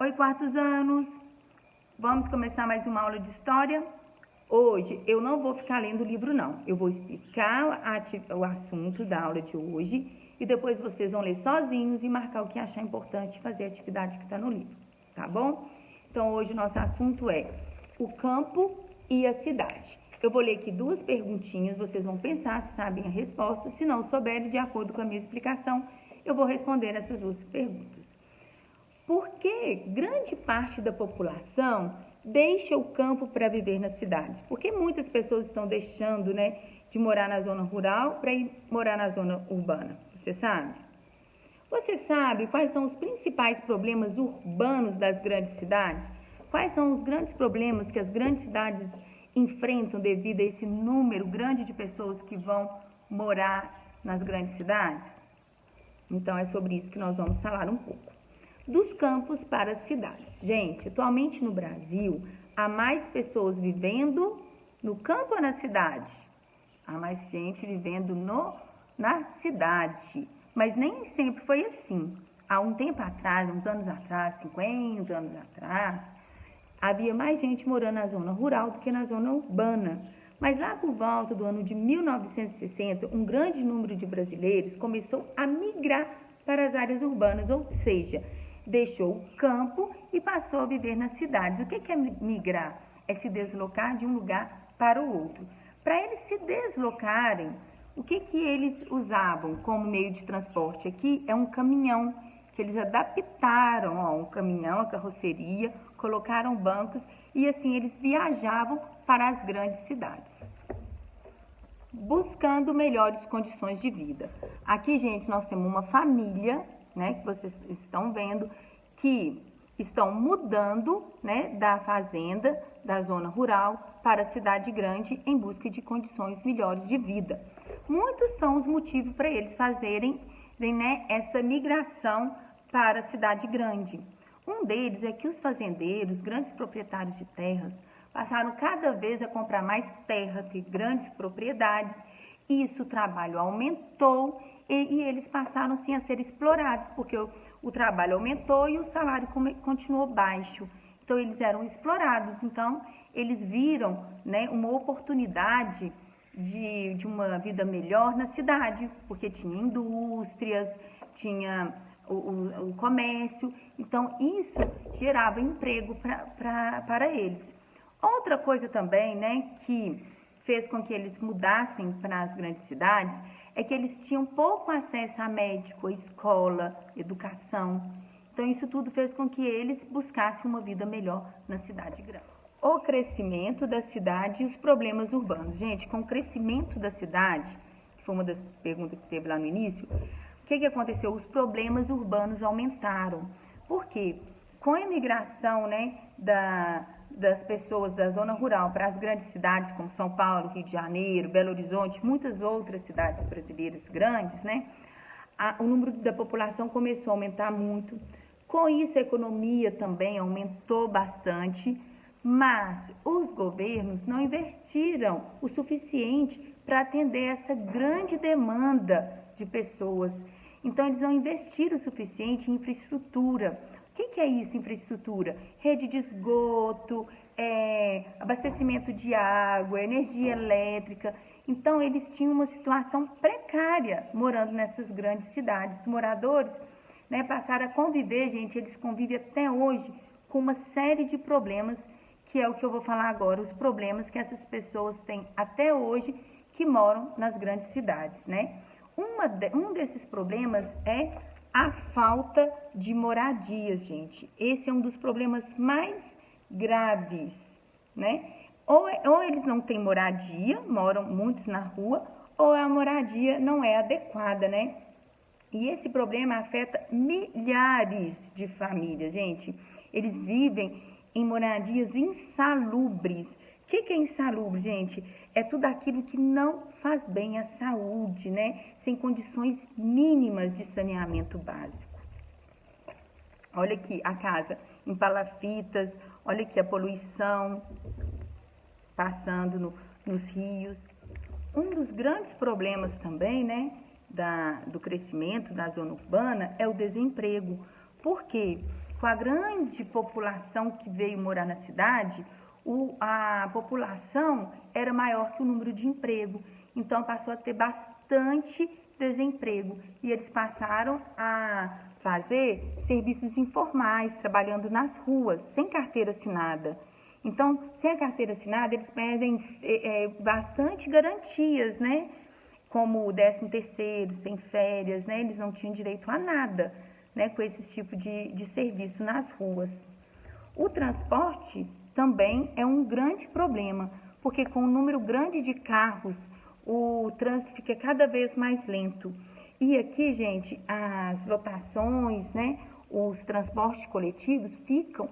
Oi, quartos anos! Vamos começar mais uma aula de história? Hoje eu não vou ficar lendo o livro não, eu vou explicar o assunto da aula de hoje e depois vocês vão ler sozinhos e marcar o que achar importante e fazer a atividade que está no livro, tá bom? Então hoje o nosso assunto é o campo e a cidade. Eu vou ler aqui duas perguntinhas, vocês vão pensar se sabem a resposta, se não souberem, de acordo com a minha explicação, eu vou responder essas duas perguntas. Por que grande parte da população deixa o campo para viver nas cidades? Porque muitas pessoas estão deixando, de morar na zona rural para ir morar na zona urbana. Você sabe? Você sabe quais são os principais problemas urbanos das grandes cidades? Quais são os grandes problemas que as grandes cidades enfrentam devido a esse número grande de pessoas que vão morar nas grandes cidades? Então é sobre isso que nós vamos falar um pouco. Dos campos para as cidades. Gente, atualmente no Brasil, há mais pessoas vivendo no campo ou na cidade? Há mais gente vivendo na cidade. Mas nem sempre foi assim. Há um tempo atrás, uns anos atrás, 50 anos atrás, havia mais gente morando na zona rural do que na zona urbana. Mas lá por volta do ano de 1960, um grande número de brasileiros começou a migrar para as áreas urbanas, ou seja, deixou o campo e passou a viver nas cidades. O que é migrar? É se deslocar de um lugar para o outro. Para eles se deslocarem, o que eles usavam como meio de transporte? Aqui é um caminhão, que eles adaptaram, um caminhão, a carroceria, colocaram bancos e assim eles viajavam para as grandes cidades, buscando melhores condições de vida. Aqui, gente, nós temos uma família, que vocês estão vendo, que estão mudando, da fazenda, da zona rural, para a cidade grande em busca de condições melhores de vida. Muitos são os motivos para eles fazerem, essa migração para a cidade grande. Um deles é que os fazendeiros, grandes proprietários de terras, passaram cada vez a comprar mais terra, ter grandes propriedades. Isso, o trabalho aumentou e eles passaram sim a ser explorados, porque o trabalho aumentou e o salário continuou baixo. Então, eles eram explorados. Então, eles viram uma oportunidade de uma vida melhor na cidade, porque tinha indústrias, tinha o comércio. Então, isso gerava emprego para eles. Outra coisa também, que fez com que eles mudassem para as grandes cidades, é que eles tinham pouco acesso a médico, a escola, educação. Então, isso tudo fez com que eles buscassem uma vida melhor na cidade grande. O crescimento da cidade e os problemas urbanos. Gente, com o crescimento da cidade, que foi uma das perguntas que teve lá no início, o que aconteceu? Os problemas urbanos aumentaram. Por quê? Com a imigração, das pessoas da zona rural para as grandes cidades como São Paulo, Rio de Janeiro, Belo Horizonte, muitas outras cidades brasileiras grandes, o número da população começou a aumentar muito. Com isso, a economia também aumentou bastante, mas os governos não investiram o suficiente para atender essa grande demanda de pessoas. Então, eles não investiram o suficiente em infraestrutura. O que é isso, infraestrutura? Rede de esgoto, abastecimento de água, energia elétrica. Então, eles tinham uma situação precária morando nessas grandes cidades. Os moradores passaram a conviver, gente, eles convivem até hoje com uma série de problemas, que é o que eu vou falar agora, os problemas que essas pessoas têm até hoje que moram nas grandes cidades, Um desses problemas é a falta de moradia, gente. Esse é um dos problemas mais graves, Ou eles não têm moradia, moram muitos na rua, ou a moradia não é adequada, E esse problema afeta milhares de famílias, gente. Eles vivem em moradias insalubres. O que é insalubre, gente? É tudo aquilo que não faz bem à saúde, Sem condições mínimas de saneamento básico. Olha aqui a casa em palafitas, olha aqui a poluição passando nos rios. Um dos grandes problemas também, do crescimento da zona urbana é o desemprego. Por quê? com a grande população que veio morar na cidade, a população era maior que o número de emprego. Então, passou a ter bastante desemprego. E eles passaram a fazer serviços informais, trabalhando nas ruas, sem carteira assinada. Então, sem a carteira assinada, eles perdem bastante garantias, né? Como o 13º, sem férias, né? Eles não tinham direito a nada, né? Com esse tipo de serviço nas ruas. O transporte também é um grande problema, porque com um número grande de carros, o trânsito fica cada vez mais lento. E aqui, gente, as lotações, né? Os transportes coletivos ficam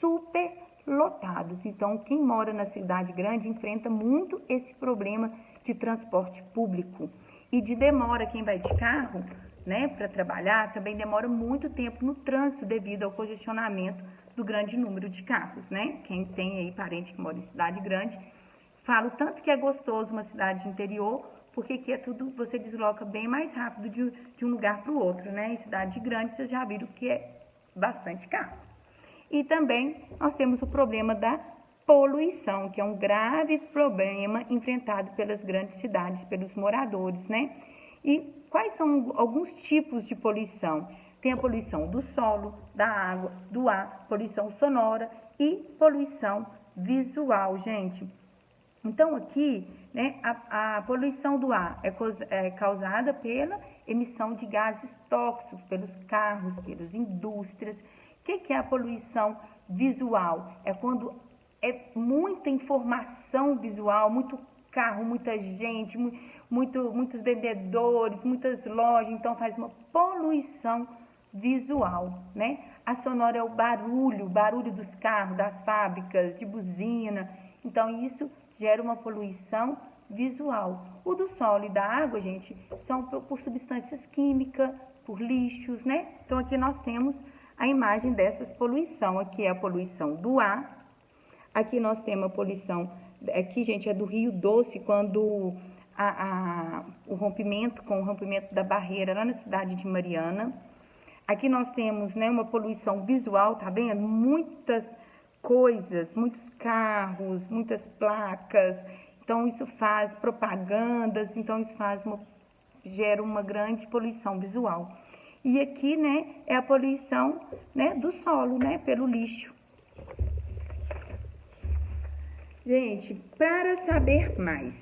super lotados. Então, quem mora na cidade grande enfrenta muito esse problema de transporte público. E de demora, quem vai de carro, né, para trabalhar, também demora muito tempo no trânsito devido ao congestionamento do grande número de carros, né? Quem tem aí parente que mora em cidade grande, fala o tanto que é gostoso uma cidade de interior, porque aqui é tudo, você desloca bem mais rápido de um lugar para o outro, né? Em cidade grande, vocês já viram que é bastante carro. E também nós temos o problema da poluição, que é um grave problema enfrentado pelas grandes cidades, pelos moradores, né? E quais são alguns tipos de poluição? Tem a poluição do solo, da água, do ar, poluição sonora e poluição visual, gente. Então, aqui, né, a poluição do ar é causada pela emissão de gases tóxicos pelos carros, pelas indústrias. O que é a poluição visual? É quando é muita informação visual, muito carro, muita gente, muitos vendedores, muitas lojas, então faz uma poluição visual, né? A sonora é o barulho dos carros, das fábricas, de buzina, então isso gera uma poluição visual. O do solo e da água, gente, são por substâncias químicas, por lixos, né? Então aqui nós temos a imagem dessas poluição. Aqui é a poluição do ar. Aqui nós temos a poluição, aqui, gente, é do Rio Doce, quando o rompimento da barreira lá na cidade de Mariana. Aqui nós temos, né, uma poluição visual, tá vendo? Muitas coisas, muitos carros, muitas placas. Então, isso faz propagandas, então isso gera uma grande poluição visual. E aqui, né, é a poluição, né, do solo, né, pelo lixo. Gente, para saber mais,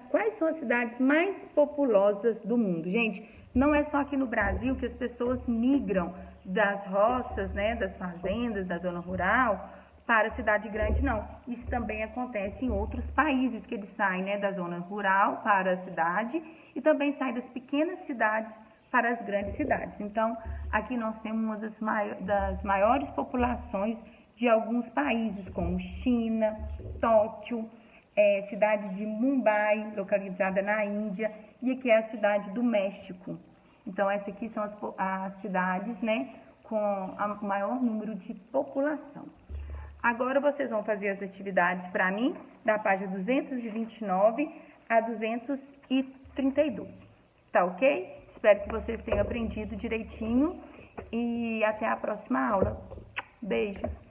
quais são as cidades mais populosas do mundo? Gente, não é só aqui no Brasil que as pessoas migram das roças, né, das fazendas, da zona rural, para a cidade grande, não. Isso também acontece em outros países, que eles saem, né, da zona rural para a cidade e também saem das pequenas cidades para as grandes cidades. Então, aqui nós temos uma das maiores populações de alguns países, como China, Tóquio, cidade de Mumbai, localizada na Índia, e aqui é a cidade do México. Então, essas aqui são as cidades, né, com o maior número de população. Agora, vocês vão fazer as atividades para mim, da página 229 a 232. Tá ok? Espero que vocês tenham aprendido direitinho e até a próxima aula. Beijos!